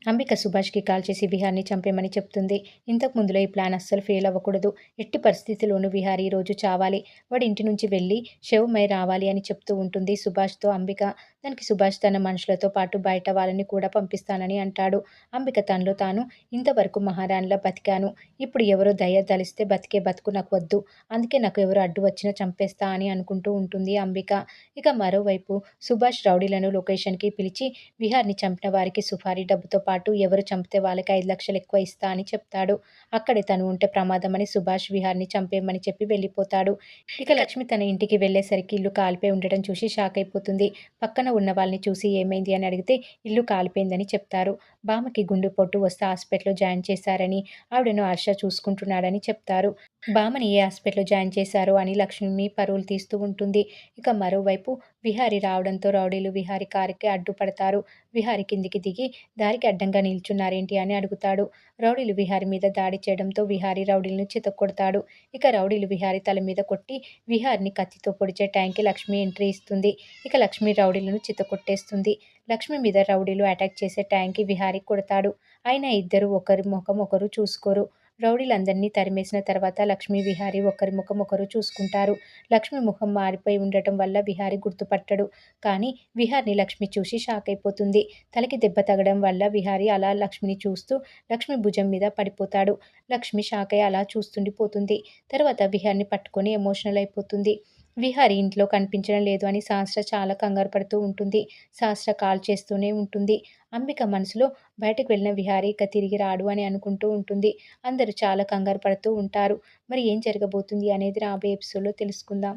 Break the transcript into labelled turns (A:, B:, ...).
A: Ambika సుభాష్‌కి call చేసి విహార్‌ని చంపేయమని చెప్తుంది. ఇంతకు ముందులో ఈ ప్లాన్ అస్సలు ఫెయిల్ అవ్వకూడదు. ఎట్టి పరిస్థితిలోనూ విహార్ ఈ రోజు చావాలి. వాడి ఇంటి నుంచి వెళ్ళి శవమై రావాలి అని చెప్తూ ఉంటుంది సుభాష్‌తో అంబిక. దానికి సుభాష్ తన మనుషులతో పాటు బయట వాళ్ళని కూడా పంపిస్తానని అంటాడు. అంబిక తనలో తాను ఇంతవరకు మహారాణిలా బతికాను. ఇప్పుడు ఎవరో దయ తలిస్తే బతికే బతుకు నాకు వద్దు. అందుకే నాకు ఎవరు అడ్డు వచ్చినా చంపేస్తా అని అనుకుంటూ ఉంటుంది అంబిక. ఇక మరోవైపు సుభాష్ రౌడీలను లొకేషన్‌కి పిలిచి విహార్‌ని చంపిన వారికి సుపారీ డబ్బుతో పాటు ఎవరు చంపితే వాళ్ళకి 5,00,000 ఎక్కువ ఇస్తా అని చెప్తాడు. అక్కడే తను ఉంటే ప్రమాదమని సుభాష్ విహార్‌ని చంపేయమని చెప్పి వెళ్ళిపోతాడు. ఇక లక్ష్మి తన ఇంటికి వెళ్ళేసరికి ఇల్లు కాలిపోయి ఉండటం చూసి షాక్ అయిపోతుంది. పక్కన ఉన్న వాళ్ళని చూసి ఏమైంది అని అడిగితే ఇల్లు కాలిపోయిందని చెప్తారు. బామ్మకి గుండెపోటు వస్తే హాస్పిటల్‌లో జాయిన్ చేశారని, ఆవిడను హర్ష చూసుకుంటున్నాడని చెప్తారు. బామ్మని ఏ హాస్పిటల్‌లో జాయిన్ చేశారో అని లక్ష్మి పరుగులు తీస్తూ ఉంటుంది. ఇక మరోవైపు విహారీ రావడంతో రౌడీలు విహారీ కారుకి అడ్డుపడతారు. విహారీ కిందికి దిగి దారికి అడ్డంగా నిల్చున్నారేంటి అని అడుగుతాడు. రౌడీలు విహారీ మీద దాడి చేయడంతో విహారీ రౌడీలను చితక్కొడతాడు. ఇక రౌడీలు విహారీ తల మీద కొట్టి విహారీని కత్తితో పొడిచే టైంకి లక్ష్మి ఎంట్రీ ఇస్తుంది. ఇక లక్ష్మి రౌడీలను చితక్కొట్టేస్తుంది. లక్ష్మి మీద రౌడీలు అటాక్ చేసే టైంకి విహారీ కొడతాడు. అయినా ఇద్దరు ఒకరి ముఖం ఒకరు చూసుకోరు. రౌడీలందరినీ తరిమేసిన తర్వాత లక్ష్మి, విహారీ ఒకరి ముఖం ఒకరు చూసుకుంటారు. లక్ష్మి ముఖం మారిపోయి ఉండటం వల్ల విహారీ గుర్తుపట్టడు. కానీ విహార్‌ని లక్ష్మి చూసి షాక్ అయిపోతుంది. తలకి దెబ్బ తగలడం వల్ల విహారీ అలా లక్ష్మిని చూస్తూ లక్ష్మి భుజం మీద పడిపోతాడు. లక్ష్మి షాక్ అయి అలా చూస్తుండిపోతుంది. తర్వాత విహార్‌ని పట్టుకొని ఎమోషనల్ అయిపోతుంది. విహారీ ఇంట్లో కనిపించడం లేదు అని సహస్ర చాలా కంగారు పడుతూ ఉంటుంది. సహస్ర కాల్ చేస్తూనే ఉంటుంది. అంబిక మనసులో బయటకు వెళ్ళిన విహారీ ఇక తిరిగి రాడు అని అనుకుంటూ ఉంటుంది. అందరూ చాలా కంగారు పడుతూ ఉంటారు. మరి ఏం జరగబోతుంది అనేది రాబోయే ఎపిసోడ్‌లో తెలుసుకుందాం.